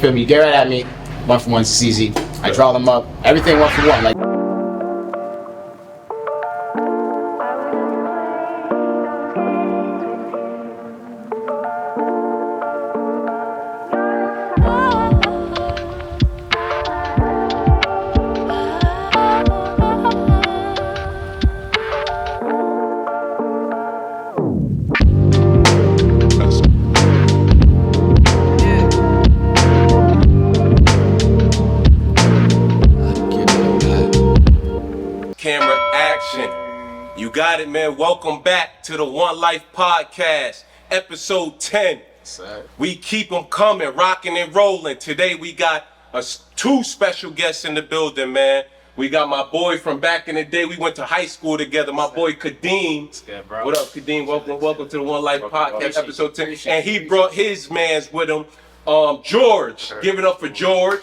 feel me? Get right at me. 1 for 1's easy. I draw them up. Everything 1 for 1. Like. Camera action. You got it, man. Welcome back to the One Life Podcast, episode 10. We keep them coming, rocking and rolling. Today we got two special guests in the building, man. We got my boy from back in the day. We went to high school together. My boy Kadeem. Good, bro. What up, Kadeem? Welcome to the One Life Podcast, episode 10. And he brought his mans with him. George. Give it up for George.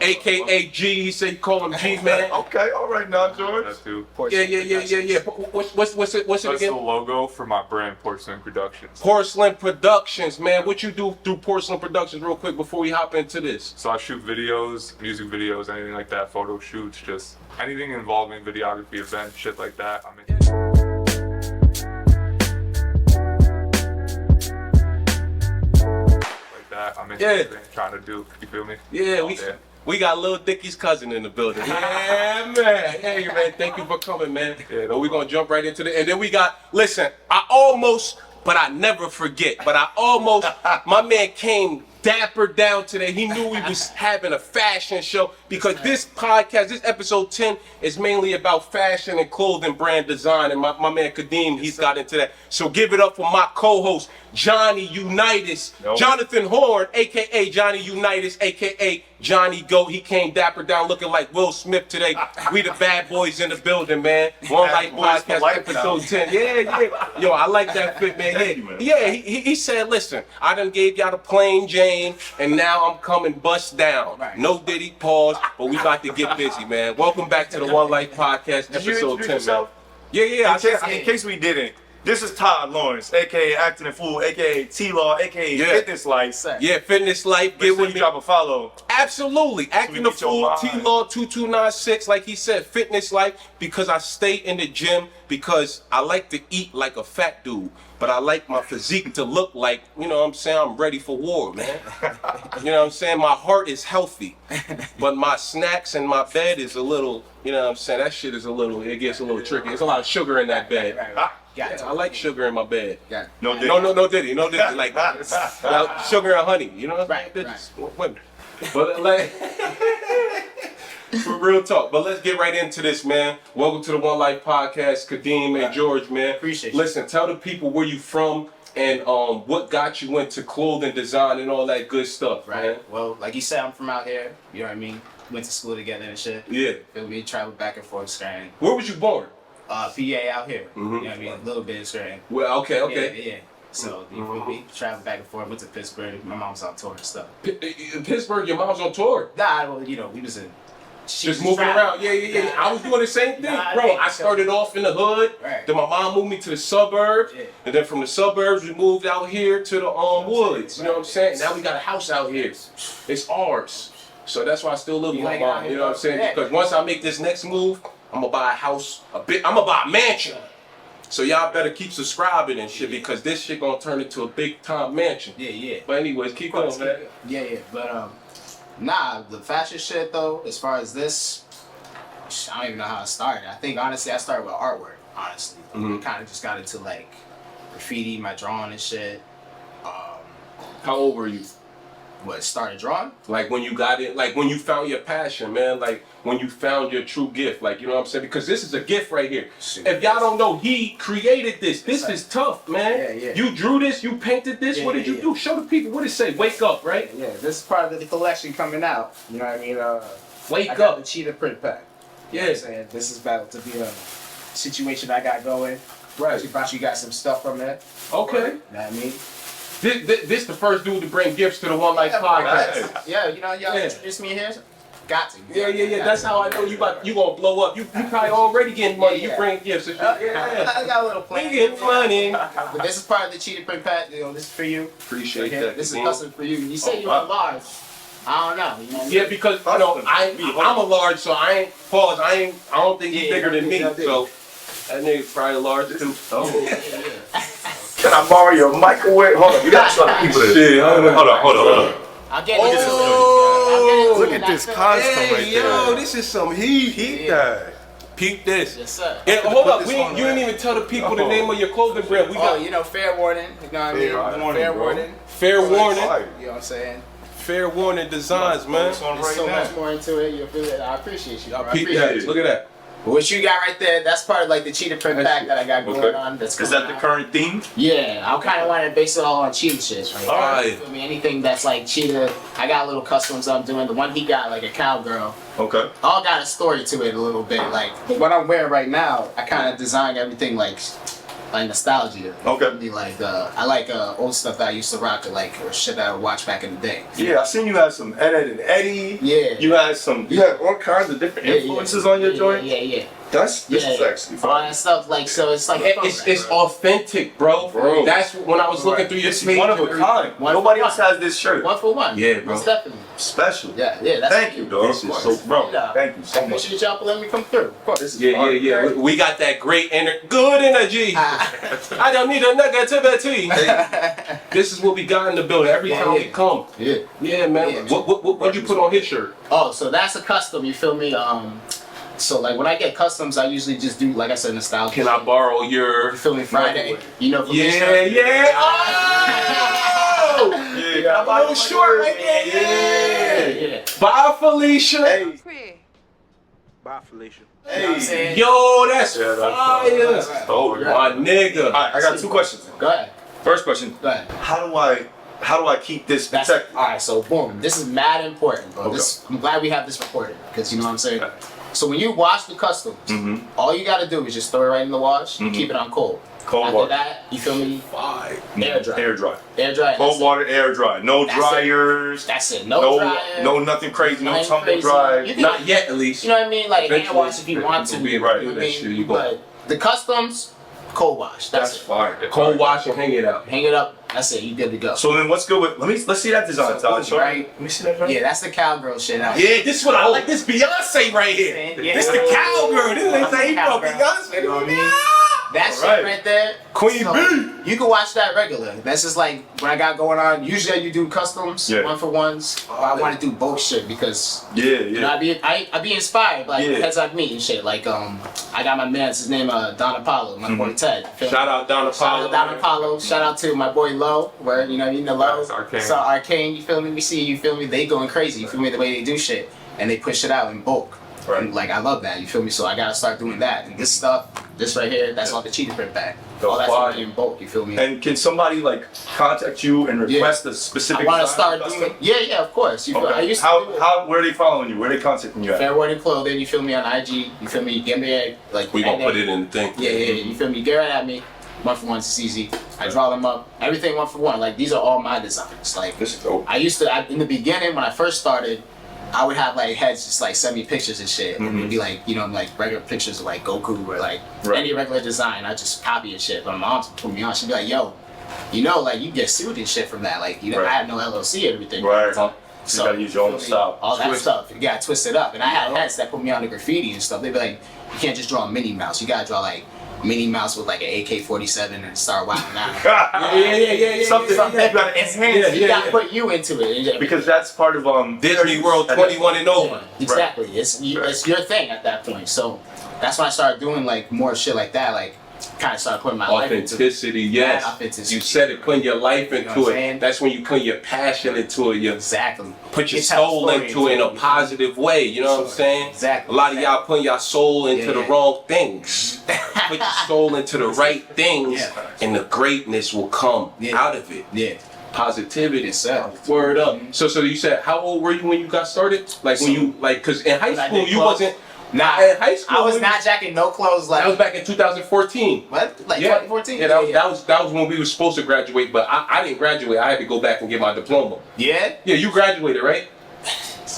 AKA G, he said you call him G, man. Okay, all right now, George. Yeah. What's it That's again? the logo for my brand, Porcelain Productions. Porcelain Productions, man. What you do through Porcelain Productions real quick before we hop into this? So I shoot videos, music videos, anything like that, photo shoots, just anything involving videography, events, shit like that. I'm in. Like that, I'm into everything I'm trying to do. You feel me? Yeah, we got Lil Dicky's cousin in the building. Yeah, man. Hey, man, thank you for coming, man. Yeah, But we're going to jump right into it. And then we got, listen, I never forget, my man came dapper down today. He knew we was having a fashion show because this podcast, this episode 10, is mainly about fashion and clothing brand design. And my man Kadeem, he's got into that. So give it up for my co-host, Johnny Unitas, Jonathan Horn, a.k.a. Johnny Unitas, a.k.a. Johnny Goat. He came dapper down looking like Will Smith today. We the bad boys in the building, man. One Life Podcast, episode 10. Yeah. Yo, I like that fit, man. Yeah, he said, listen, I done gave y'all the plain Jane, and now I'm coming bust down. No Diddy, pause, but we about to get busy, man. Welcome back to the One Life Podcast, episode 10, man. Yeah. In case we didn't, this is Todd Lawrence, aka Acting a Fool, aka T-Law, aka Fitness Life. Yeah, Fitness Life. Get with me. Drop a follow. Absolutely. Acting a Fool, T-Law 2296, like he said, Fitness Life, because I stay in the gym, because I like to eat like a fat dude, but I like my physique to look like, you know what I'm saying, I'm ready for war, man. You know what I'm saying? My heart is healthy, but my snacks and my bed is a little, you know what I'm saying, that shit is it gets a little tricky. There's a lot of sugar in that bed. Yeah, I like sugar in my bed. No Diddy. Like sugar and honey, you know? Right. But like, for real talk. But let's get right into this, man. Welcome to the One Life Podcast, Kadeem and George, man. Appreciate you. Listen, tell the people where you from and what got you into clothing design and all that good stuff, Right. man. Well, like you said, I'm from out here. You know what I mean? Went to school together and shit. Yeah. Feel me? Traveled back and forth, Scranton. Where was you born? PA out here. You know what I mean? A little bit of Scranton. Well, okay. Yeah. So, you feel me? Traveled back and forth, went to Pittsburgh. My mom's on tour and stuff. Pittsburgh, your mom's on tour? Nah, well, you know, we was in... Just moving around. Yeah. I was doing the same thing, bro. I started off in the hood. Right. Then my mom moved me to the suburbs. Yeah. And then from the suburbs, we moved out here to the woods. You know what I'm saying? Now we got a house out here. It's ours. So that's why I still live with my mom. You know what I'm saying? Because once I make this next move, I'm gonna buy a house, I'm gonna buy a mansion. So y'all better keep subscribing and shit because this shit gonna turn into a big time mansion. Yeah. But anyways, keep going, man. Yeah. But nah, the fashion shit though, as far as this, I don't even know how I started. I think honestly, I started with artwork. Honestly, I kind of just got into like graffiti, my drawing and shit. How old were you? What, started drawing? Like when you got it, like when you found your passion, man, like when you found your true gift, like, you know what I'm saying? Because this is a gift right here. If y'all don't know, he created this. This is tough, man. Yeah. You drew this, you painted this, what did you do? Show the people what it say, wake up, right? Yeah, this is part of the collection coming out. You know what I mean? Wake I got up. the cheetah print pack. Yeah. You know what I'm saying? This is about to be a situation I got going. Right. You got some stuff from that. Okay. You know what I mean? This the first dude to bring gifts to the One Life Podcast. Yeah, you know, y'all introduced me here. Got to. Yeah. That's how I know you gonna blow up. You probably already getting money. You bring gifts. And shit. I got a little plan. We getting money. But this is part of the cheetah print pack. You know, this is for you. Appreciate that. This is custom for you. You say you are large. I don't know. You know what I mean? Yeah, because you know I'm a large, so I don't think he's bigger than me. So that nigga's probably large too. Can I borrow your microwave? Hold on, you gotta show the people this. Shit, hold on. I'll get Look at this costume right Hey, there. yo, this is some heat. Peep that. Peep this. Yes, sir. And hold put up, this you on didn't right. even tell the people the name of your clothing brand. We Oh, got you know, fair warning. You know what I mean? Fair warning, Fair bro. warning. fair warning, Fire. You know what I'm saying? fair warning designs, man. It's on There's right so now. much more into it. You'll feel it. I appreciate you. Bro. I Peep appreciate that. Look at that. But what you got right there, that's part of like the cheetah print pack that I got going on. That's Is that the current theme? Yeah, I kind of want to base it all on cheetah shit. Right? Alright. You feel me? Anything that's like cheetah, I got little customs I'm doing. The one he got, like a cowgirl, Okay. all got a story to it a little bit. Like what I'm wearing right now, I kind of designed everything like nostalgia. Okay. Be like I like old stuff that I used to rock, or shit that I would watch back in the day. Yeah, I seen you had some Ed and Eddie. Yeah. You had all kinds of different influences on your joint. Yeah. This is actually all fun. that stuff. Like so, it's like It's authentic, bro. Bro. That's when I was looking through your This page. is one of a kind. One Nobody for else one. has this shirt. one for one. Yeah, bro. Most definitely. Special. Yeah. That's Thank you, dog. This is So, bro, Yeah. thank you so I much. appreciate y'all for letting me come through. Of course. This is Yeah. We got that great good energy. I don't need a negativity. This is what we got in the building every time we come. Yeah. Yeah, man. Yeah. What'd you put on his shirt? Oh, so that's a custom. You feel me? So like when I get customs, I usually just do like I said, nostalgia. Can I borrow your? You feel me? Friday. You know, Yeah. Oh! Yeah, A little short right there. Yeah. Bye, Felicia. Hey, Bye, Felicia. You know what I'm saying? Yo, that's Yeah, that's fire. oh, yeah. My nigga. All right, I got two questions. Go ahead. First question: Go ahead. How do I keep this That's protected? all right. So boom, this is mad important, bro. Okay. I'm glad we have this recorded because you know what I'm saying. So when you wash the customs, Mhm. all you gotta do is just throw it right in the wash. Mhm. Keep it on cold. Cold After water. that, you feel me? Fire. Air dry. Air dry. Air dry. Cold that's it. water, air dry. No That's it. dryers. That's it. No dryer. No nothing crazy. No nothing tumble crazy. dry. You can- Not yet, at least. You know what I mean? Like hand Eventually, wash if you want to. we'll be right. able to do You know that what I shit. mean? You go But the customs, cold wash. That's it. fire. cold wash and hang it out. Hang it up. That's it. You good to go. So then, what's good with? Let's see that design. So, Todd. Show me. right. Let me see that. Yeah, that's the cowgirl shit. Yeah, this is what I like. This Beyonce right here. Yeah. This the cowgirl. This is like Cowgirl. Beyonce. You know what I mean? That shit Alright. right there, Queen so, B. You can watch that regular. That's just like what I got going on. Usually you do customs, Yeah. one for ones. I want to do both shit because Yeah, you know, I be inspired by Yeah. heads I meet and shit. Like I got my man, his name Don Apollo, my boy Ted. Feel me? Shout out Don Shout out Apollo. Don Apollo. Shout out to my boy Low, where you know Low. That's Arcane. So Arcane, you feel me? We see you feel me? They going crazy. You feel me? The way they do shit and they push it out in bulk. Right. And, like I love that. You feel me? So I gotta start doing that. And this stuff, this right here, that's all the cheetah print bag. Go All that's fire. already in bulk. You feel me? And can somebody like contact you and request a I specific? want to design start custom? doing. Yeah, of course. You feel, I Okay. used to do it. How where are they following you? Where are they contacting you at? Fair Warning Clothing. You feel me on IG? You feel me? Get me a, like. We gonna put it in the thing. Yeah. You feel me? Get right at me. One for ones, it's easy. I draw them up. Everything one for one. Like these are all my designs. Like This is dope. I used to in the beginning when I first started, I would have like heads just like send me pictures and shit. And it'd be like, you know, like regular pictures of like Goku or like Right. any regular design. I just copy and shit. But my mom put me on. She'd be like, yo, you know, like you get sued and shit from that. Like, you know, Right. I had no LLC and everything. Right. So So you gotta use your own feel me? style. All that Twist. stuff. You gotta twist it up. And I had heads that put me on the graffiti and stuff. They'd be like, you can't just draw a Minnie Mouse. You gotta draw like Minnie Mouse with like an AK-47 and start wilding out. Yeah. Something you gotta enhance You gotta put you into it. because that's part of Disney World 21 and over. Exactly. It's your thing at that point. So that's when I started doing like more shit like that. Like kind of started putting my life into it. Authenticity, yes. Yeah, authenticity. You said it, putting your life You know into what I'm it. saying? That's when you put your passion into it. You Exactly. put your You tell a soul story into it in a it. positive way. You know what I'm saying? Exactly. A lot of y'all putting your soul into the Yeah. wrong things. Put your soul into the right things, Yeah. and the greatness will come Yeah. out of it. Yeah. Positivity. Yes, sir. Word up. So you said, how old were you when you got started? Like when you cause in high When I school did you clothes? wasn't. Nah, In high school I was we- not jacking no clothes like That was back in 2014. what? Like Yeah, 2014? yeah, that was when we were supposed to graduate, but I didn't graduate. I had to go back and get my diploma. Yeah? Yeah, you graduated, right?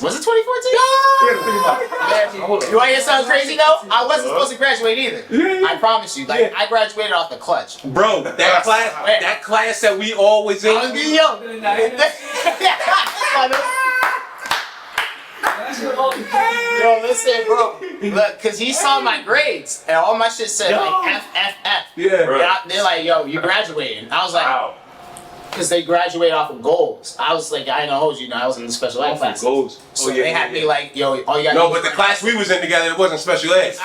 Was it 2014? You want to hear something crazy though? I wasn't supposed to graduate either. I promise you. Like I graduated off the clutch. Bro, that class that we always in. I was getting young. listen, bro. Look, cause he saw my grades and all my shit said like F F F. Yeah. And they're like, yo, you graduating. I was like, Wow. cause they graduate off of goals. I was like, I ain't gonna hold you. I was in the special ed class. Goals. So they had me like, yo, all you got. No, but the class we was in together, it wasn't special ed.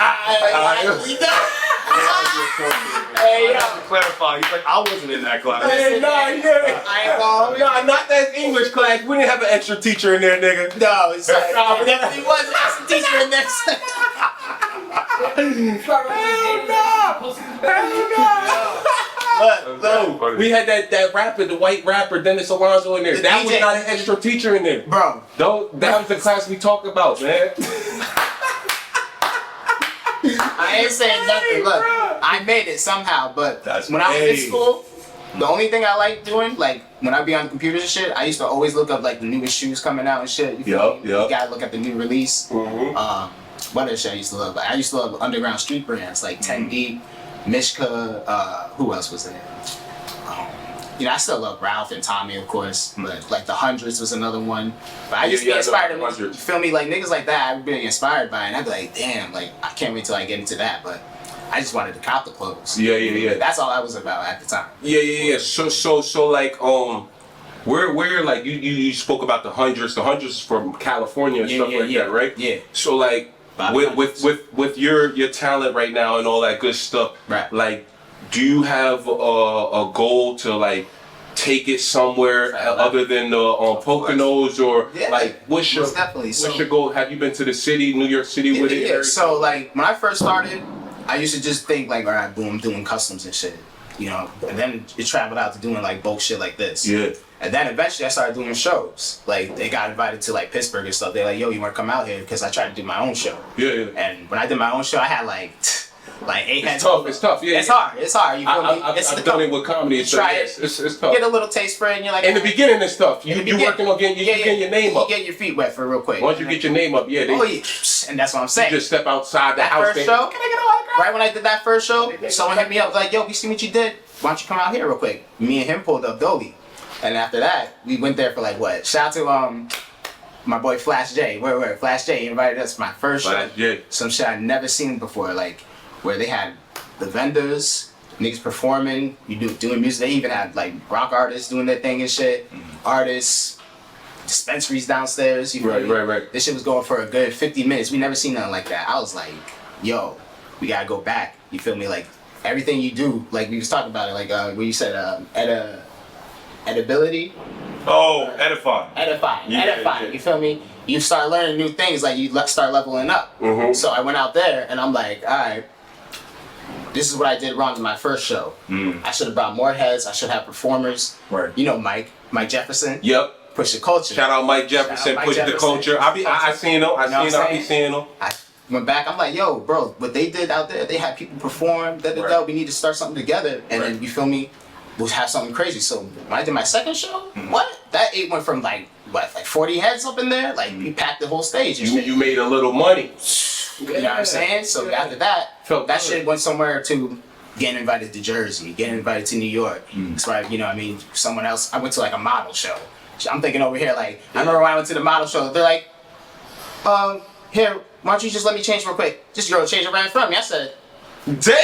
Hey, yo. To clarify, he's like, I wasn't in that class. Hey, I ain't gonna. Nah, not that English class. We didn't have an extra teacher in there, nigga. No, it's like, no, but definitely was a teacher in this. Look, We had that rapper, the white rapper, Dennis Alonso in there. The That was DJ. not an extra teacher in there. bro. That was the class we talked about, man. I ain't saying nothing. Look, I made it somehow, but That's when I was in crazy. school, the only thing I like doing, like when I be on computers and shit, I used to always look up like the newest shoes coming out and shit. You feel me? Yup. You gotta look at the new release. Mhm. What other shit I used to love? Like, I used to love underground street brands like 10 Deep, Mishka. Who else was there? You know, I still love Ralph and Tommy, of course, but like the Hundreds was another one. But I used to Yeah, be inspired. the You Hundreds. feel me? Like niggas like that, I'd be inspired by, it. And I'd be like, damn, like I can't wait till I get into that. But I just wanted to cop the clothes. Yeah. That's all I was about at the time. Yeah. So like where like you spoke about the Hundreds. The Hundreds is from California and stuff like that, right? Yeah. So like Bobby with your talent right now and all that good stuff, Right. like do you have a goal to like take it somewhere other than the Poconos or Yeah, like what's your most definitely. what's So- your goal? Have you been to the city, New York City with it? Yeah. So like when I first started, I used to just think like, all right, boom, doing customs and shit, you know. And then it traveled out to doing like bulk shit like this. Yeah. And then eventually I started doing shows. Like they got invited to like Pittsburgh and stuff. They're like, yo, you want to come out here? Because I tried to do my own show. Yeah. And when I did my own show, I had like 8 It's tough. It's tough. Yeah. It's hard. It's hard. You feel me? I've done it with comedy. So Try yes, it. it's tough. Get a little taste for it, and you're like. In the beginning, it's tough. In the You beginning. working on getting your name up. You get your feet wet for real quick. Once you get your name up, yeah, they Oh yeah, and that's what I'm saying. just step outside the that house. first show, right when I did that first show, someone hit me up like, "Yo, we see what you did. Why don't you come out here real quick?" Me and him pulled up Dolly, and after that, we went there for like what? Shout out to my boy Flash J. Where Flash J invited us for my first Flash show. J. Some shit I'd never seen before, like where they had the vendors, niggas performing, doing music. They even had like rock artists doing their thing and shit. Artists, dispensaries downstairs. You feel me? Right. This shit was going for a good 50 minutes. We never seen nothing like that. I was like, yo, we gotta go back. You feel me? Like everything you do, like we was talking about it, like where you said edibility, Oh, edifying. edifying. Yeah. You feel me? You start learning new things, like you start leveling up. Mhm. So I went out there and I'm like, all right, this is what I did wrong in my first show. I should have brought more heads. I should have performers. Right. You know Mike Jefferson. Yep. Push the culture. Shout out Mike Jefferson, Mike push the Jefferson. culture. I seen him. You know what I'm I be seeing him. I went back. I'm like, yo, bro, what they did out there, they had people perform. Right. We need to start something together, and then you feel me, we'll have something crazy. So when I did my second show, what that went from like 40 heads up in there, like we packed the whole stage. And shit. You made a little money. You know what I'm saying? So after that, Felt that good. shit went somewhere to getting invited to Jersey, getting invited to New York. That's why, you know, I mean, someone else. I went to like a model show. I'm thinking over here, like, I remember when I went to the model show, they're like, here, why don't you just let me change real quick? This girl changed right in front of me. I said, Damn.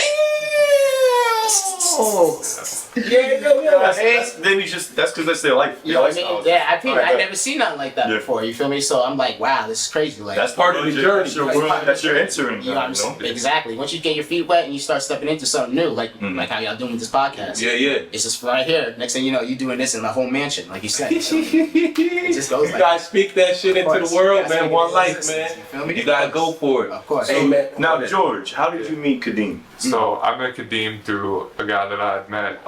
That's because that's their life. you know what I mean? Yeah, I never seen nothing like that Yeah. before. You feel me? So I'm like, wow, this is crazy. Like, That's part of the journey. That's your world that you're entering. you know what I'm saying? Exactly. Once you get your feet wet and you start stepping into something new, like how y'all doing with this podcast. Yeah. It's just right here. Next thing you know, you doing this in the whole mansion, like you said. So it just goes You like gotta speak that shit into course. the world, That's man. what One it life, is. man. You feel me? You gotta go for it. Of course. Hey, man. Now, George, how did you meet Kadeem? So I met Kadeem through a guy that I had met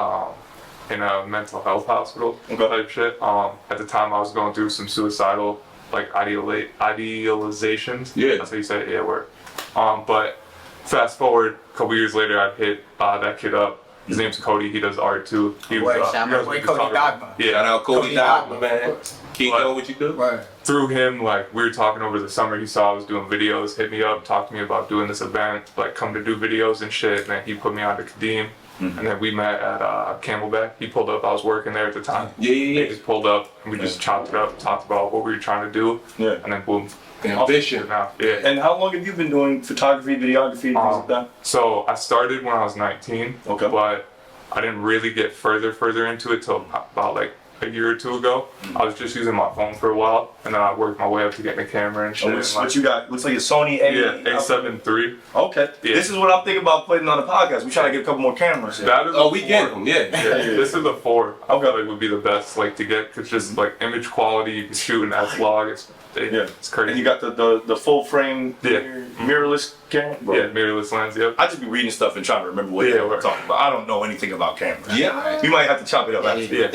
in a mental health hospital type shit. At the time I was going through some suicidal like idealizations. Yeah. That's how you say it, yeah, word. But fast forward a couple years later I'd hit that kid up. His name's Cody, he does art too. He Word, was, shout out you guys my were boy just Cody talking about- Dogma. Yeah, Shout out Cody Dogma, man. Of course. Keep But- doing what you do. Right. through him, like we were talking over the summer, he saw I was doing videos, hit me up, talked to me about doing this event, like come to do videos and shit, and then he put me on to Kadeem. and then we met at Camelback. He pulled up. I was working there at the time. Yeah. He just pulled up, and we just chopped it up, talked about what we were trying to do, and then boom. Ambition. Now, yeah. And how long have you been doing photography, videography, things like that? So I started when I was 19, Okay. but I didn't really get further into it till about like a year or two ago. I was just using my phone for a while, and then I worked my way up to getting a camera and shit. What you got? Looks like a Sony A. Yeah, A7 III. Okay. Yeah. This is what I'm thinking about putting on the podcast. We trying to get a couple more cameras. That is We get them. Yeah. This is a 4. I feel like would be the best like to get, cause just like image quality, you can shoot an S-Log. It's crazy. And you got the full frame mirrorless camera? Bro. Yeah, mirrorless lens, yep. I just be reading stuff and trying to remember what we're talking about. I don't know anything about cameras. Yeah. We might have to chop it up after. Yeah,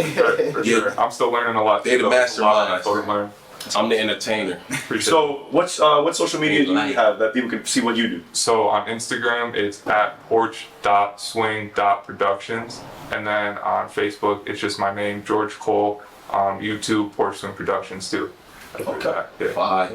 for sure. I'm still learning a lot. They the masterminds. I learn. I'm the entertainer. So what social media do you have that people can see what you do? So on Instagram, it's at porch.swing.productions. And then on Facebook, it's just my name, George Cole. YouTube, Porch Swing Productions too. Okay. Yeah. Fire.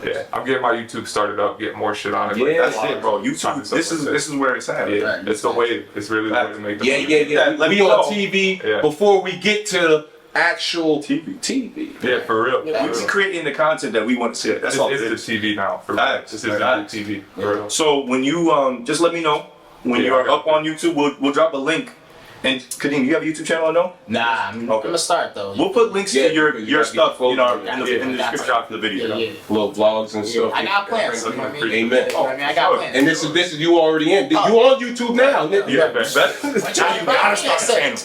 Yeah. I'm getting my YouTube started up, getting more shit on it. Yeah. That's it, bro. YouTube. This is where it's at. Yeah. It's the way. It's really the way to make the money. Yeah. Let We me on know. TV Yeah. before we get to the actual TV. Yeah, for real. We be creating the content that we want to see. That's all it It's is. the TV now. For real. Facts. This is the Facts. TV. For real. So when you just let me know when Yeah, you are I up on YouTube. We'll drop a link. And Kadeem, you have a YouTube channel or no? Nah, I'm gonna start though. We'll put links Yeah, to your because you gotta stuff get in the Yeah. description after the video. Yeah. little vlogs and stuff. I got plans. You know what I mean? Amen. You know what I mean? I got plans. And this is you already in. You on YouTube now, nigga. Yeah, bet. Now you gotta start a channel.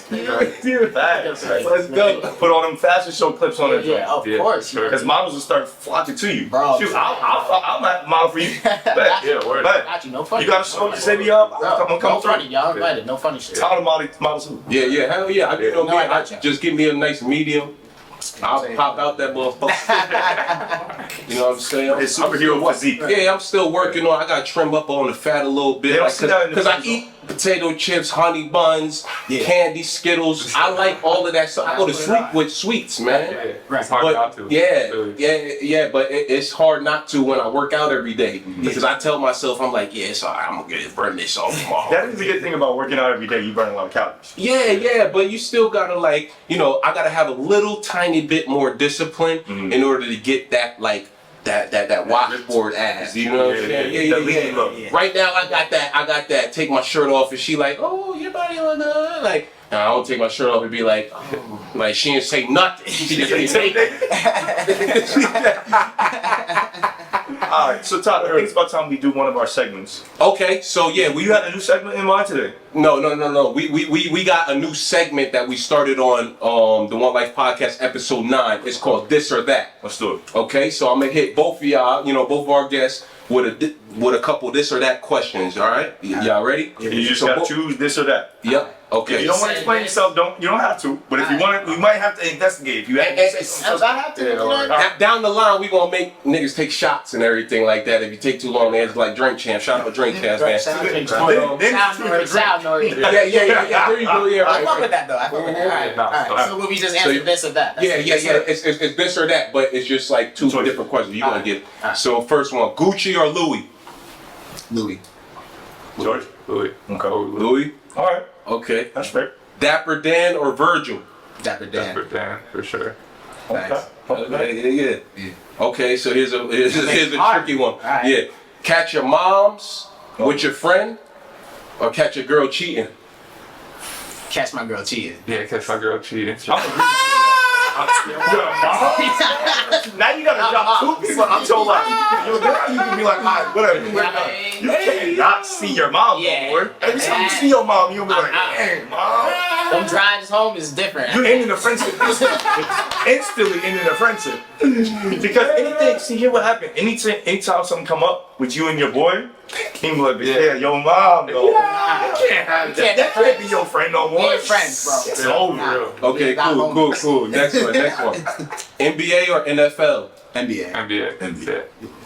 Facts. Let's go. Put all them fashion show clips on it. Yeah, of Yeah, course. sure. Because models will start flocking to you. Bro. Shoot, I'll model for you. Bet. Yeah, word. Bet. Got you, no funny. You got a show to set me up? I'm No coming funny, through. y'all invited. No funny shit. Tell the models who. Yeah, hell yeah. You know No, me, I got you. just give me a nice medium. I'll pop out that motherfucker. You know what I'm saying? It's superhero physique. Yeah, I'm still working on. I got to trim up on the fat a little bit, They don't see that in the because I photos. eat potato chips, honey buns, candy, Skittles. I like all of that stuff. I go to sleep with sweets, man. Yeah. Right. It's hard not But to. yeah. But it's hard not to when I work out every day because I tell myself I'm like, yeah, it's alright. I'm gonna burn this off tomorrow. That is the good thing about working out every day. You burn a lot of calories. Yeah, but you still gotta I gotta have a little tiny bit more discipline in order to get that that washboard ass. You know what I'm saying? That lean look. Right now I got that. Take my shirt off and she like, oh, your body on the like. And I don't take my shirt off and be like, oh, like she didn't say nothing. She just didn't say Alright, so Todd, I think it's about time we do one of our segments. Okay, so yeah, You had a new segment in mind today. No. We got a new segment that we started on the One Life Podcast episode 9. It's called This or That. Let's do it. Okay, so I'm gonna hit both of y'all, both of our guests with a couple this or that questions. All right, y'all ready? You just So gotta bo- choose this or that. Yep. Okay. If you don't want to explain yourself, you don't have to. But if you want to, we might have to investigate. If you have to say Else something. I have to. You know what I mean? Down the line, we gonna make niggas take shots and everything like that. If you take too long, man, it's like Drink Champs. Shout out to Drink Champs, man. Sound Then- noise. Yeah. There you go. Yeah. I Right, fuck with right. that though. I fuck with that. All right. So will we just So answer this or that? That's Yeah. it. It's this or that, but it's just like two Choice. different questions. You gonna Alright. get. Alright. So first one, Gucci or Louis? Louis. George. Louis. Okay. Louis. All right. Okay. That's fair. Dapper Dan or Virgil? Dapper Dan. For Dan, for sure. Thanks. Yeah. Okay, so here's a hard. tricky one. Alright. Yeah. Catch your moms with your friend or catch a girl cheating? Catch my girl cheating. Yeah, catch my girl cheating. Now you gotta drop two people. I'm so like, your girl, you can be like, all right, whatever. You cannot see your mom Yeah. no more. Every time you see your mom, you'll be like, dang, mom. Them drives home is different. You ending a friendship instantly ending a friendship. Because anything, see here what happened. Anytime something come up with you and your boy, he be like, yeah, your mom though. You can't have that. That can't be your friend no more. We ain't friends, bro. It's over. Nah. Okay, Not cool. Next one. NBA or NFL? NBA. NBA.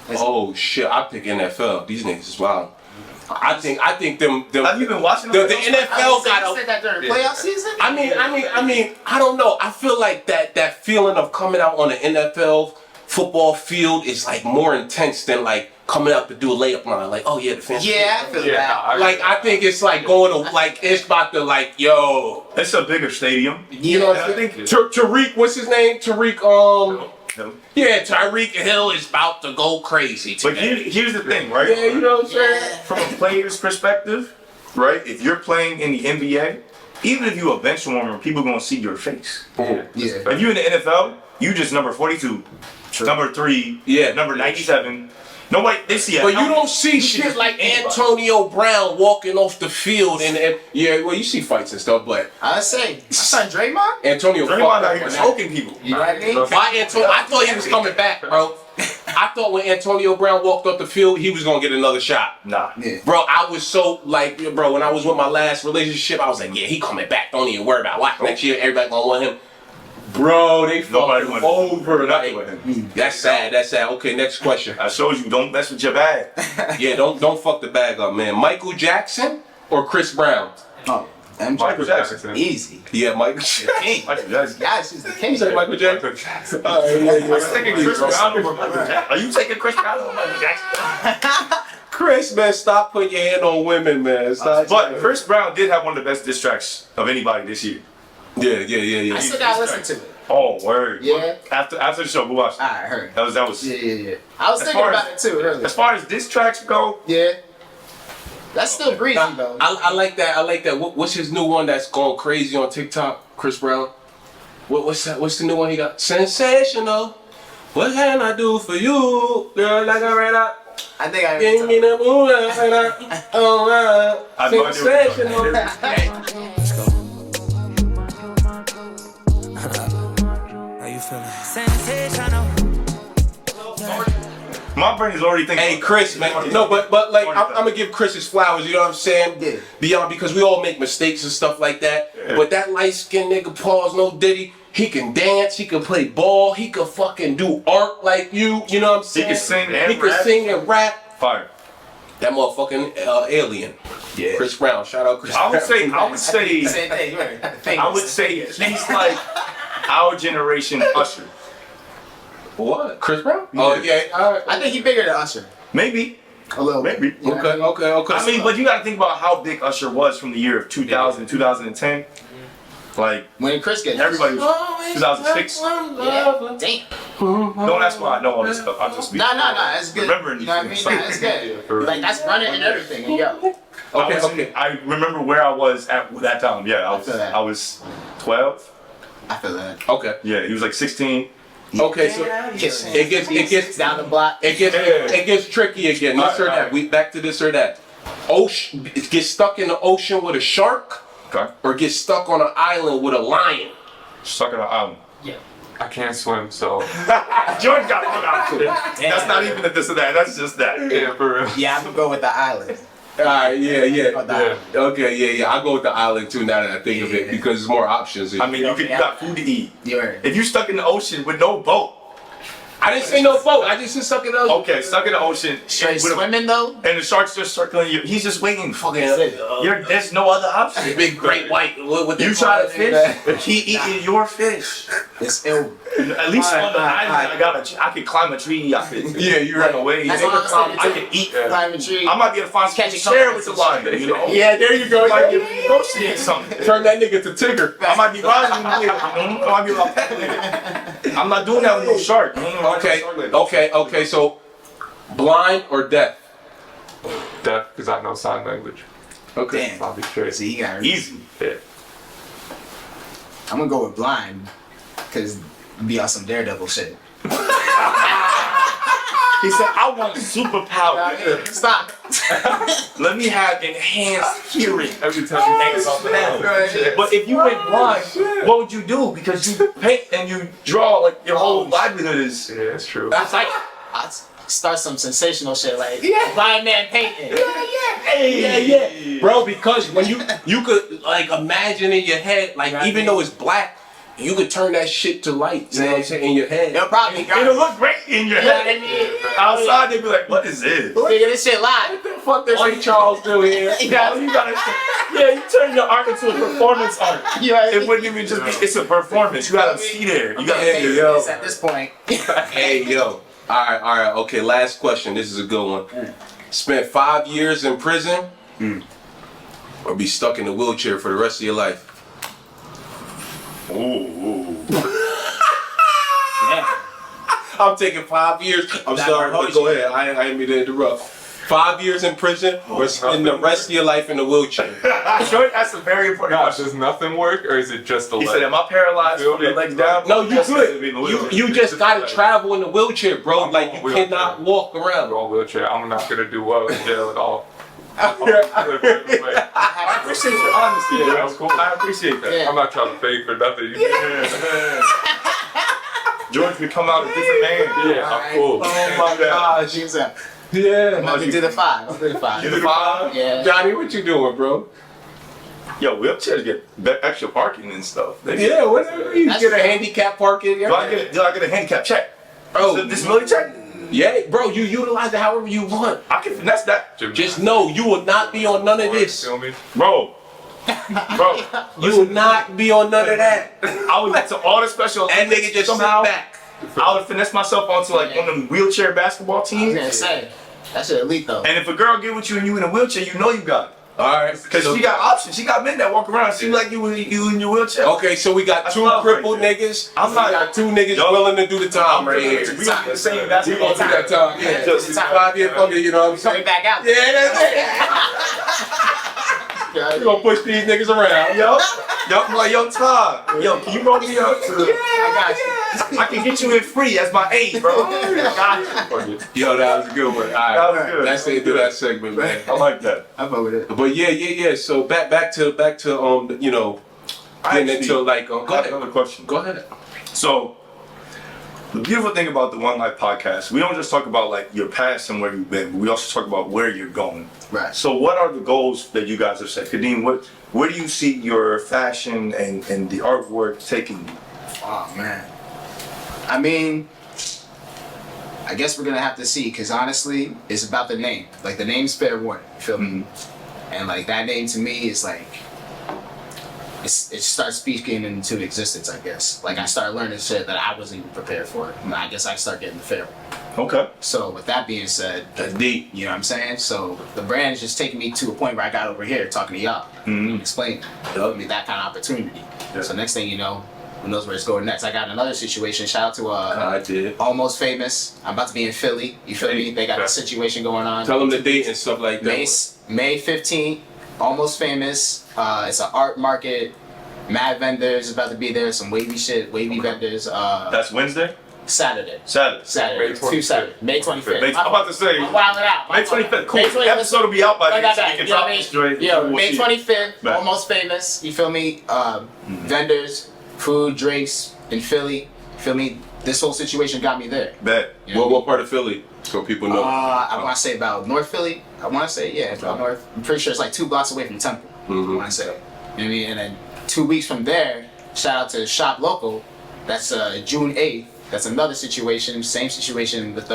Oh shit, I pick NFL. These niggas is wild. I think them Have you been watching the them? NFL got You said that during the playoff season? I mean, I don't know. I feel like that feeling of coming out on the NFL football field is like more intense than like coming up to do a layup line. Like, oh yeah, the fans. Yeah, I feel that. Like, I think it's like going to, like, it's about to, like, yo. It's a bigger stadium. You know what I'm saying? Tariq, what's his name? Tariq, yeah, Tyreek Hill is about to go crazy today. But here's the thing, right? Yeah, you know what I'm saying? From a player's perspective, right? If you're playing in the NBA, even if you're a bench warmer, people gonna see your face. Yeah. If you're in the NFL, you just number 42, number 3, number 97. Nobody, they see it. But you don't see shit like Antonio Brown walking off the field and yeah, well, you see fights and stuff, but I say, son Draymond? Antonio Draymond out here choking people. You know what I mean? I thought he was coming back, bro. I thought when Antonio Brown walked off the field, he was gonna get another shot. Nah. Yeah. Bro, I was so like, bro, when I was with my last relationship, I was like, yeah, he coming back. Don't even worry about it. Watch next year, everybody gonna want him. Bro, they fucking over. Like, that's sad. That's sad. Okay, next question. I showed you, don't mess with your bag. Yeah, don't fuck the bag up, man. Michael Jackson or Chris Brown? Oh, MJ. Michael Jackson. Easy. Yeah, Michael Jackson. Michael Jackson. Yeah, she's the king. You say Michael Jackson? All right, I'm taking Chris Brown over Michael Jackson. Are you taking Chris Brown over Michael Jackson? Chris, man, stop putting your hand on women, man. Stop. But Chris Brown did have one of the best diss tracks of anybody this year. Yeah. I still gotta listen to it. Oh, word. Yeah. After the show, we watched it. I heard. That was. Yeah. I was thinking about it too earlier. As far as diss tracks go, Yeah. That's still breezy though. I like that. I like that. What's his new one that's going crazy on TikTok? Chris Brown. What's that? What's the new one he got? Sensational. What can I do for you, girl? Like a red hot. I think I Give me the moonlight. Oh, I have no idea what you're sensational. Let's go. How you feeling? Sensational. my brain is already thinking. Hey Chris, man. No, but like I'm gonna give Chris his flowers. You know what I'm saying? Yeah. Beyond, because we all make mistakes and stuff like that. Yeah. But that light skinned nigga, Paul's no Diddy. He can dance. He can play ball. He can fucking do art like you. You know what I'm saying? He can sing and He can rap. sing and rap. Fire. That motherfucking alien. Yeah. Chris Brown. Shout out Chris. I would Brown. say, Same thing. Right. I would say at least like our generation Usher. What? Chris Brown? Oh yeah. All right. I think he bigger than Usher. Maybe. A little bit. Maybe. You know what I mean? Okay. I mean, but you gotta think about how big Usher was from the year of 2000, 2010. Like, When Chris gets everybody was 2006. Yeah. Damn. Don't ask why I know all this stuff. I'll just be. Nah, that's good. Remembering You know what I mean? Nah, that's good. Like that's running and everything. And yo. Okay. I remember where I was at that time. Yeah, feel that. I was 12. I feel that. Okay. Yeah, he was like 16. Okay. So it gets down the block. It gets tricky again. This or that. We back to this or that. Ocean. Get stuck in the ocean with a shark, Okay. or get stuck on an island with a lion. Stuck in an island. I can't swim, so George got one out. That's not even a this or that. That's just that. yeah, for real. Yeah, I'm gonna go with the island. All right. Yeah. Go with the island. Okay. Yeah. I go with the island too. Now that I think of it, because there's more options. I mean, you got food to eat. You heard. If you stuck in the ocean with no boat, I didn't say no boat. I just said stuck in the ocean. okay, stuck in the ocean, Straight with a- swimming though. and the shark's just circling you. He's just waiting. Fucking There's no other option. big great white. What You try to fish, he eating your fish. It's ill. At least on the island, I can climb a tree. I can you're run away. That's I what I'm saying, can eat. Climb a tree. I might be able to find something to share with the lion. You know. Yeah, there you go. I might be able to negotiate something. Turn that nigga to Tigger. I might be rising in the air, you know. I might be like pet nigga. I'm not doing that with no shark. Okay. So, blind or deaf? Deaf, because I know sign language. Okay. Damn. I'll be straight. See, you got Easy. Yeah. I'm gonna go with blind, cause be on some Daredevil shit. He said, I want superpower. Stop. Let me have enhanced hearing. Every time you think about that. But if you went blind, what would you do? Because you paint and you draw, like your whole livelihood is. Yeah, it's true. That's like I start some sensational shit like blind man painting. Yeah. Bro, because when you could like imagine in your head, like even though it's black, you could turn that shit to light. You know what I'm saying? In your head. They'll probably It'll look great in your head. Outside, they'd be like, what is this? Figure this shit live. Fuck this Ray Charles do here. You turn your art into a performance art. It wouldn't even just be, it's a performance. You gotta see there. You gotta see yo. At this point. Hey yo. All right. Okay, last question. This is a good one. Spent 5 years in prison, or be stuck in a wheelchair for the rest of your life? Ooh. Yeah. I'm taking 5 years. I'm sorry, but go ahead. I didn't mean to interrupt. 5 years in prison, or spend the rest of your life in a wheelchair? Sure, that's a very important Gosh, question. does nothing work, or is it just the He leg? said, am I paralyzed from the legs down? No, you That's good. to be in the wheelchair. You just gotta travel in a wheelchair, bro. I'm Like on you wheelchair. cannot walk I'm around. on wheelchair. I'm not gonna do well in jail at all. I appreciate your honesty. Yeah, bro. that's cool. I appreciate that. Yeah. I'm not trying to fake for nothing. George could come out a different man. Yeah, I'm cool. Oh my gosh. She's up. Yeah. I'm gonna do the 5. I'll do the 5. You do the 5? Yeah. Johnny, what you doing, bro? Yo, wheelchairs get extra parking and stuff. They get- Yeah, whatever. You That's get a true. handicap parking. Do I get a handicap check? Bro, Disability check? yeah, bro. You utilize it however you want. I can finesse that. Just know you will not be on none of this. Feel me? Bro. Bro. You will not be on none of that. I would get to all the special That Olympics nigga just somehow. sit back. I would finesse myself onto like one of them wheelchair basketball I was teams. gonna say that shit elite though. And if a girl get with you and you in a wheelchair, you know you got it. All right. Cause she got options. She got men that walk around and seem like you in your wheelchair. Okay, so we got That's 2 love crippled right there. niggas. I'm not- We got 2 niggas Yo. willing to do the time right here. We got the same We basketball gonna do that team. time. Yeah, just 5 years from you know what I'm saying? Coming back out. Yeah, that's it. We gonna push these niggas around. Yo, I'm like, yo, Todd, yo, can you roll me up? I got you. I can get you in free as my aide, bro. I got you. Yo, that was a good one. All right, That was good. That's the end of that segment, man. I like that. I'm over with it. But yeah. So back to you know, getting into like I go have ahead. another question. Go ahead. So, the beautiful thing about the One Life podcast, we don't just talk about like your past and where you've been, but we also talk about where you're going. Right. So, what are the goals that you guys have set? Kadeem, where do you see your fashion and the artwork taking you? Oh man. I mean, I guess we're gonna have to see, cause honestly, it's about the name. Like the name's fair warning. You feel me? And like that name to me is like, it starts speaking into existence. I guess. Like I start learning shit that I wasn't even prepared for. And I guess I start getting the fair warning. Okay. So with that being said, That's deep. you know what I'm saying? So the brand is just taking me to a point where I got over here talking to y'all, explaining, me that kind of opportunity. Yeah. So next thing you know, who knows where it's going next? I got another situation. Shout out to I did. Almost Famous. I'm about to be in Philly. You feel me? They got a situation going on. Tell them the date and stuff like that. May 15th. Almost Famous. It's an art market. Mad vendors about to be there. Some wavy shit. Wavy vendors. That's Wednesday? Saturday. Saturday. May 25th. 2 Saturday. May 25th. I'm about to say, I'm wilding out. May 25th. Cool. May 25th. The episode will be out by Like then, so that, you can you know drop what I it mean? straight. Yeah, We'll May see. 25th, Right. Almost Famous. You feel me? Vendors, food, drinks in Philly. Feel me? This whole situation got me there. Bet. You know What part of Philly? So people know. I want to say about North Philly. I want to say, yeah, about North. I'm pretty sure it's like 2 blocks away from Temple. I want to say. You know what I mean? And then 2 weeks from there, shout out to Shop Local. That's June 8th. That's another situation. Same situation with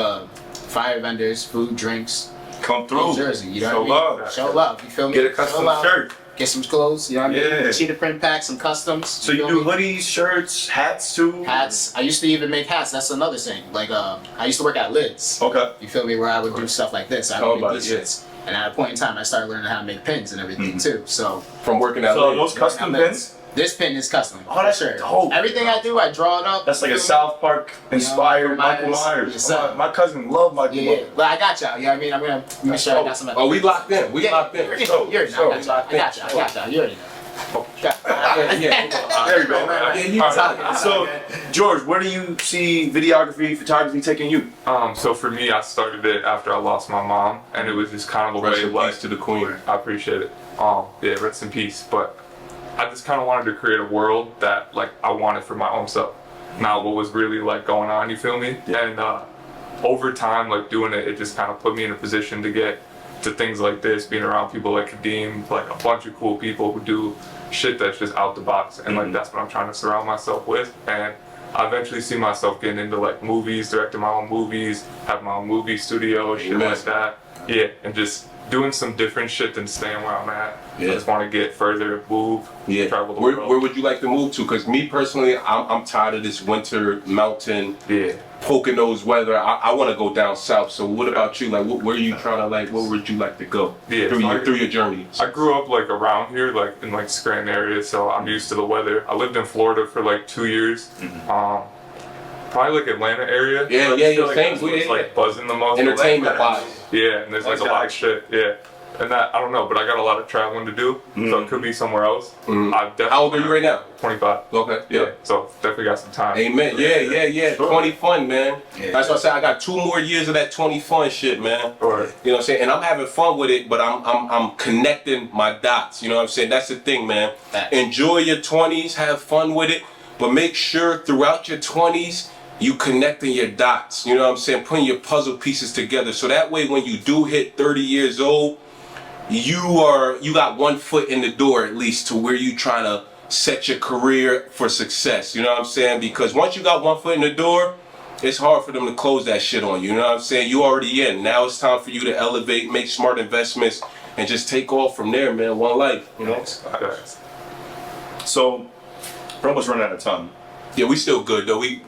fire vendors, food, drinks. Come through. New Jersey, you know Show what I mean? love. Show love, you feel me? Get a Show custom love. shirt. Get some clothes, you know what I Yeah. mean? Cheetah print packs, some customs. So you feel do me? hoodies, shirts, hats too? Hats. I used to even make hats. That's another thing. Like I used to work at Lids. Okay. You feel me? Where I would do stuff like this. I Tell would about make these it, yeah. shits. And at a point in time, I started learning how to make pins and everything too. So From working out. So those custom pins? this pin is custom. Oh, that's for sure. dope. Everything I do, I draw it up. That's like you a feel me? South Park inspired Michael Myers. Myers. Yes, sir. My cousin loved Michael Yeah, Myers. but I got y'all. You know what I mean? I'm gonna make sure I got some. Oh, we locked in. We Yeah, locked in. You already know. You already know. I got y'all. You already know. There you go. Yeah, you All talking. right. So, George, where do you see videography, photography taking you? So for me, I started it after I lost my mom, and it was just kind of a Rest way in of life. peace to the queen. I appreciate it. Yeah, rest in peace. But I just kind of wanted to create a world that like I wanted for my own self, not what was really like going on. You feel me? And over time, like doing it, it just kind of put me in a position to get to things like this, being around people like Kadeem, like a bunch of cool people who do shit that's just out the box, and like that's what I'm trying to surround myself with. And I eventually see myself getting into like movies, directing my own movies, have my own movie studio, shit like that. Yeah, and just doing some different shit than staying where I'm at. I just want to get further, move, travel the world. Where would you like to move to? Because me personally, I'm tired of this winter mountain, Poconos weather. I want to go down south. So what about you? Like, where are you trying to like? Where would you like to go through your journey? I grew up like around here, like in like Scranton area, so I'm used to the weather. I lived in Florida for like 2 years. Probably like Atlanta area. Like same. It's like buzzing the most. Entertainment wise. Yeah, and there's like a lot of shit. Yeah. And that, I don't know, but I got a lot of traveling to do, so it could be somewhere else. How old are you right now? 25. Okay. Yeah. So definitely got some time. Amen. Yeah. Sure. 20 fun, man. Yeah. That's why I said I got 2 more years of that 20 fun shit, man. Sure. You know what I'm saying? And I'm having fun with it, but I'm connecting my dots. You know what I'm saying? That's the thing, man. Enjoy your 20s, have fun with it, but make sure throughout your 20s you connecting your dots. You know what I'm saying? Putting your puzzle pieces together, so that way when you do hit 30 years old, you got 1 foot in the door at least to where you trying to set your career for success. You know what I'm saying? Because once you got 1 foot in the door, it's hard for them to close that shit on you. You know what I'm saying? You already in. Now it's time for you to elevate, make smart investments, and just take off from there, man. One life, you know? So, we're almost running out of time. Yeah, we still good though. We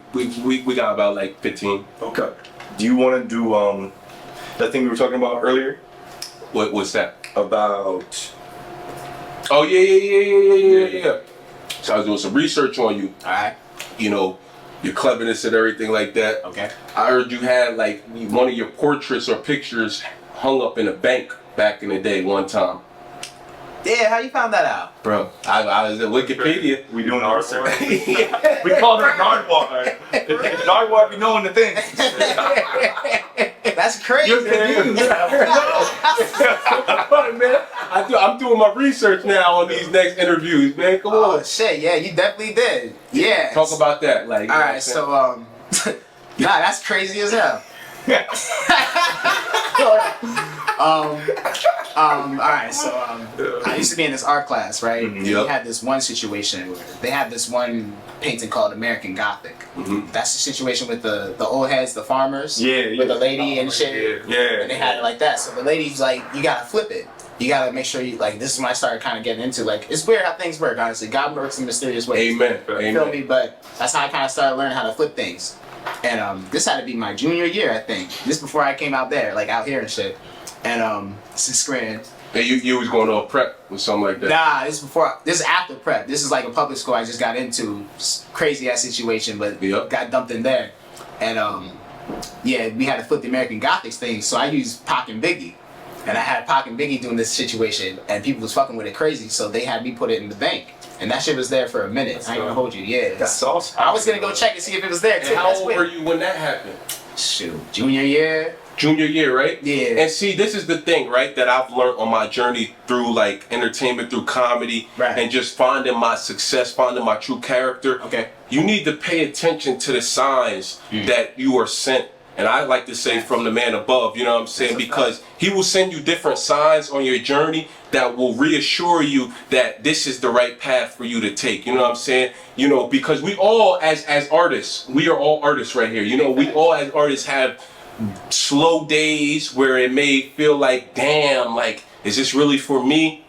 got about like 15. Okay. Do you want to do that thing we were talking about earlier? What's that? About. Oh yeah. So I was doing some research on you. Alright. You know, your cleverness and everything like that. Okay. I heard you had like one of your portraits or pictures hung up in a bank back in the day one time. Yeah, how you found that out? Bro, I was at Wikipedia. We doing our research. We called her Nardwar. Nardwar be knowing the things. That's crazy. Man, I'm doing my research now on these next interviews, man. Come on. Oh shit, yeah, you definitely did. Yeah. Talk about that, like. Alright, so nah, that's crazy as hell. Alright, so I used to be in this art class, right? And we had this one situation where they had this one painting called American Gothic. That's the situation with the old heads, the farmers. With the lady and shit. And they had it like that. So the lady's like, you gotta flip it. You gotta make sure you, like, this is when I started kind of getting into, like, it's weird how things work, honestly. God works in mysterious ways. Amen. You feel me? But that's how I kind of started learning how to flip things. And this had to be my junior year, I think. This before I came out there, like out here and shit. And since Scranton. And you was going to a prep or something like that? Nah, this is after prep. This is like a public school I just got into. Crazy ass situation, but got dumped in there. And yeah, we had to flip the American Gothics thing, so I used Pac and Biggie. And I had Pac and Biggie doing this situation, and people was fucking with it crazy, so they had me put it in the bank. And that shit was there for a minute. I ain't gonna hold you. Yeah. That's awesome. I was gonna go check and see if it was there too. And how old were you when that happened? Shoot, junior year. Junior year, right? Yeah. And see, this is the thing, right, that I've learned on my journey through like entertainment, through comedy, and just finding my success, finding my true character. Okay. You need to pay attention to the signs that you are sent. And I like to say from the man above, you know what I'm saying? Because he will send you different signs on your journey that will reassure you that this is the right path for you to take. You know what I'm saying? You know, because we all, as artists, we are all artists right here. You know, we all as artists have slow days where it may feel like, damn, like, is this really for me?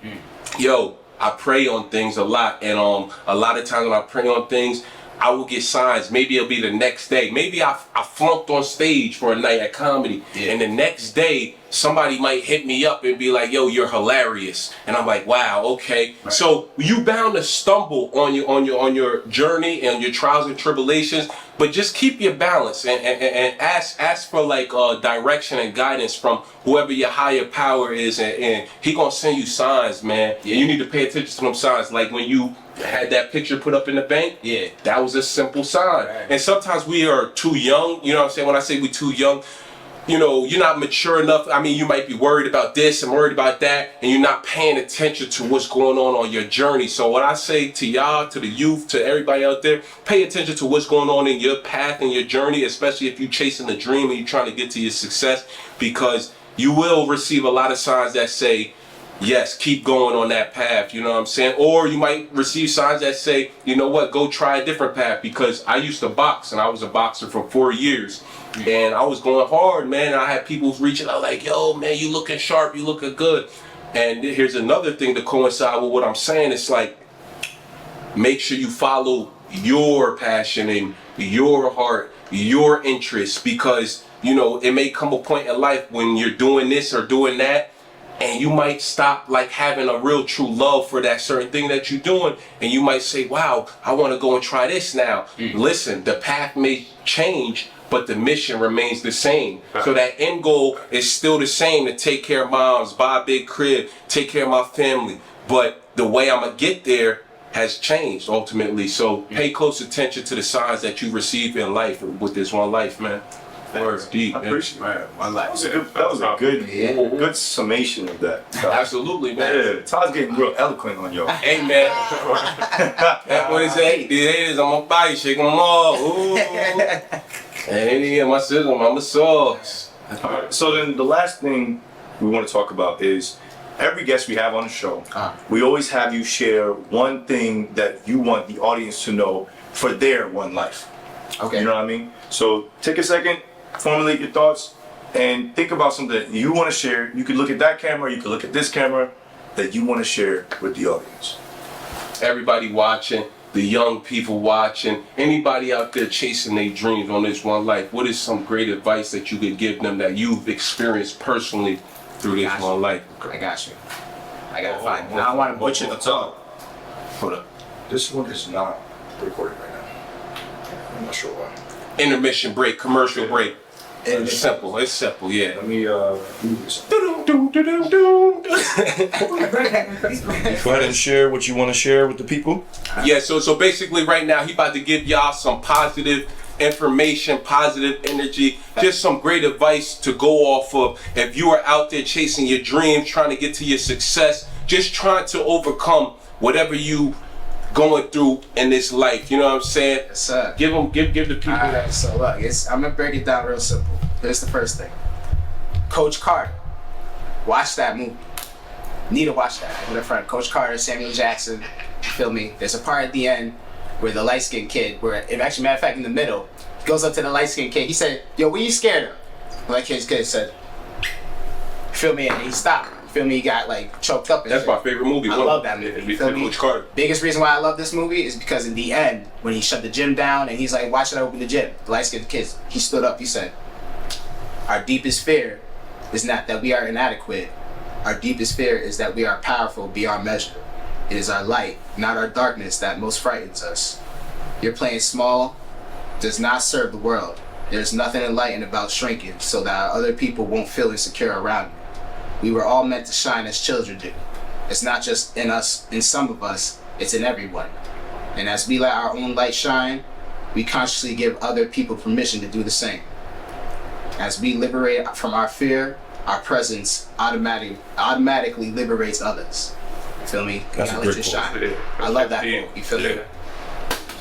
Yo, I pray on things a lot. And a lot of times when I pray on things, I will get signs. Maybe it'll be the next day. Maybe I flunked on stage for a night at comedy, and the next day somebody might hit me up and be like, "Yo, you're hilarious," and I'm like, "Wow, okay." Right. So you bound to stumble on your journey and your trials and tribulations, but just keep your balance and ask for like direction and guidance from whoever your higher power is, and he gonna send you signs, man. Yeah. You need to pay attention to them signs, like when you had that picture put up in the bank, that was a simple sign. Right. And sometimes we are too young, you know what I'm saying? When I say we too young, you know, you're not mature enough. I mean, you might be worried about this and worried about that, and you're not paying attention to what's going on your journey. So what I say to y'all, to the youth, to everybody out there, pay attention to what's going on in your path and your journey, especially if you're chasing a dream and you're trying to get to your success, because you will receive a lot of signs that say, yes, keep going on that path, you know what I'm saying? Or you might receive signs that say, you know what, go try a different path, because I used to box, and I was a boxer for 4 years. And I was going hard, man. And I had people reaching out like, yo, man, you looking sharp, you looking good. And here's another thing to coincide with what I'm saying. It's like, make sure you follow your passion and your heart, your interests, because, you know, it may come a point in life when you're doing this or doing that, and you might stop like having a real true love for that certain thing that you're doing, and you might say, wow, I want to go and try this now. Listen, the path may change, but the mission remains the same. So that end goal is still the same, to take care of moms, buy a big crib, take care of my family. But the way I'm gonna get there has changed ultimately. So pay close attention to the signs that you receive in life with this one life, man. Words deep, man. I appreciate it. One life. That was a good summation of that. Absolutely, man. Yeah, Todd's getting real eloquent on y'all. Hey, man. That's what he said. These haters, I'm gonna buy you, shake them all. Ooh. Hey, my sister, mama sauce. Alright, so then the last thing we want to talk about is every guest we have on the show, we always have you share one thing that you want the audience to know for their one life. Okay. You know what I mean? So take a second, formulate your thoughts, and think about something that you want to share. You could look at that camera, you could look at this camera, that you want to share with the audience. Everybody watching, the young people watching, anybody out there chasing their dreams on this one life, what is some great advice that you could give them that you've experienced personally through this one life? I got you. I gotta find it. I don't want to butcher the tongue. Hold up. This one is not recorded right now. I'm not sure why. Intermission break, commercial break. It's simple, yeah. Let me move this. Go ahead and share what you want to share with the people. Yeah, so basically right now he about to give y'all some positive information, positive energy, just some great advice to go off of. If you are out there chasing your dreams, trying to get to your success, just trying to overcome whatever you going through in this life, you know what I'm saying? Yes, sir. Give the people that. Alright, so look, I'm gonna break it down real simple. Here's the first thing. Coach Carter. Watch that movie. Need to watch that. With a friend. Coach Carter, Samuel Jackson. You feel me? There's a part at the end where the light-skinned kid, where, if actually, matter of fact, in the middle, goes up to the light-skinned kid. He said, yo, what are you scared of? The light-skinned kid said, you feel me? And he stopped. You feel me? He got like choked up. And That's shit. my favorite movie. I love that movie. You feel me? Coach Carter. Biggest reason why I love this movie is because in the end, when he shut the gym down and he's like, why should I open the gym? The light-skinned kid, he stood up, he said, our deepest fear is not that we are inadequate. Our deepest fear is that we are powerful beyond measure. It is our light, not our darkness, that most frightens us. Your playing small does not serve the world. There's nothing enlightened about shrinking so that other people won't feel insecure around you. We were all meant to shine as children do. It's not just in us, in some of us, it's in everyone. And as we let our own light shine, we consciously give other people permission to do the same. As we liberate from our fear, our presence automatically liberates others. You feel me? That's a let great your quote. shine. I love that quote. You feel me?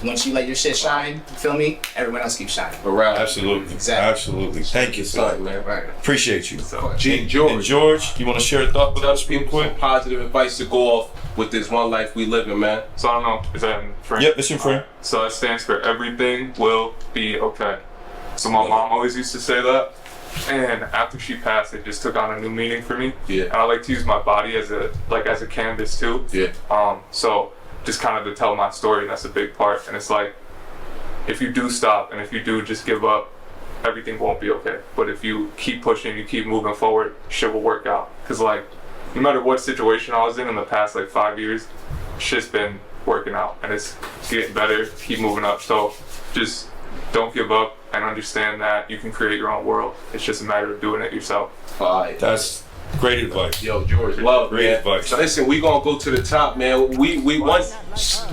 Once you let your shit shine, you feel me? Everyone else keeps shining. Around. Absolutely. Exactly. Absolutely. Thank you, Sorry, sir. man. Right. Appreciate you. G. And George. George, you want to share a thought with us real People some quick? positive advice to go off with this one life we live in, man. So I don't know, is that in French? Yep, it's in French. So it stands for everything will be okay. So my mom always used to say that. And after she passed, it just took on a new meaning for me. Yeah. And I like to use my body as a canvas too. Yeah. So just kind of to tell my story, and that's a big part. And it's like, if you do stop and if you do just give up, everything won't be okay. But if you keep pushing, you keep moving forward, shit will work out. Cause like, no matter what situation I was in the past like 5 years, shit's been working out and it's getting better, keep moving up. So just don't give up and understand that you can create your own world. It's just a matter of doing it yourself. That's great advice. Yo, George, love, Great man. advice. Listen, we gonna go to the top, man. We want,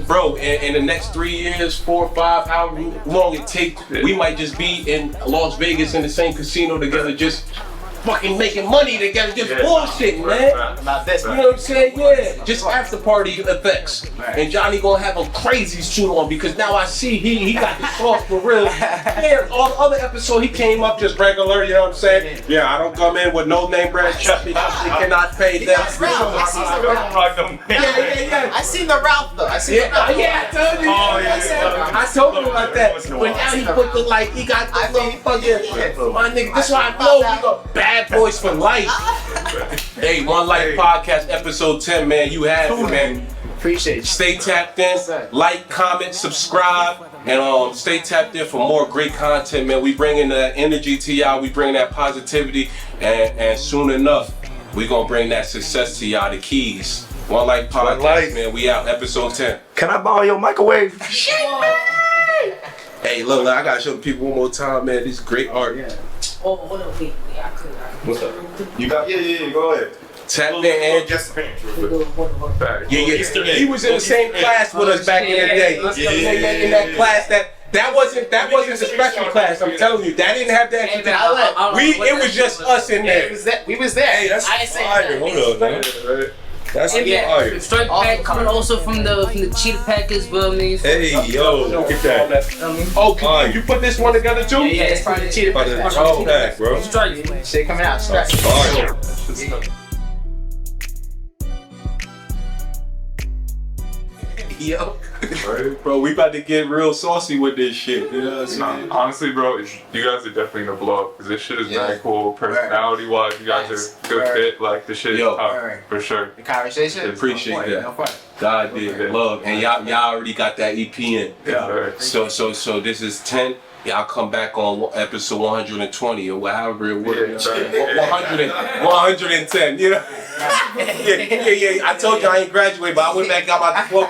bro, in the next 3 years, 4 or 5, however long it takes, we might just be in Las Vegas in the same casino together, just fucking making money together, just bullshitting, man. About this, You know what I'm saying? Yeah, just after party effects. And Johnny gonna have a crazy suit on because now I see he got the sauce for real. Yeah, all the other episode he came up just regular, you know what I'm saying? Yeah, I don't come in with no name brand chutney. They cannot pay them. Yeah. I seen the Ralph though. I seen the Ralph. Yeah, I told you. Oh, yeah. I told you about that. But now he put the like, he got the little fucking, my nigga, this is why I know we got bad boys for life. Hey, One Life Podcast, episode 10, man. You have it, man. Appreciate you. Stay tapped in, like, comment, subscribe, and stay tapped in for more great content, man. We bringing that energy to y'all. We bring that positivity, and soon enough, we gonna bring that success to y'all. The keys. One Life Podcast, man. We out, episode 10. Can I borrow your microwave? Hey, look, I gotta show the people one more time, man. This is great art. Oh, hold on, wait. I could. What's up? You got? Yeah. Go ahead. Tap in, and Hold on. yeah. He was in the same class with us back in the day. Yeah. In that class that wasn't the special class. I'm telling you, that didn't have that. It was just us in there. We was there. Hey, that's fire. Hold on, man. That's fire. Strike pack coming also from the cheetah pack as well, man. Hey, yo, look at that. Oh, you put this one together too? Yeah, it's part of the cheetah Part of the pack. cheetah pack, bro. Strike. Shit coming out. Strike. Fire. Yo, bro, we about to get real saucy with this shit. You know what I'm saying? Honestly, bro, you guys are definitely gonna blow up because this shit is very cool. Personality-wise, you guys are good fit. Like this shit is tough for sure. The conversation. Appreciate that. No fun. God did love, and y'all already got that EP in. Yeah. So this is 10. Y'all come back on episode 120 or however it was. 110, you know? Yeah. I told you I ain't graduated, but I went back, got my diploma.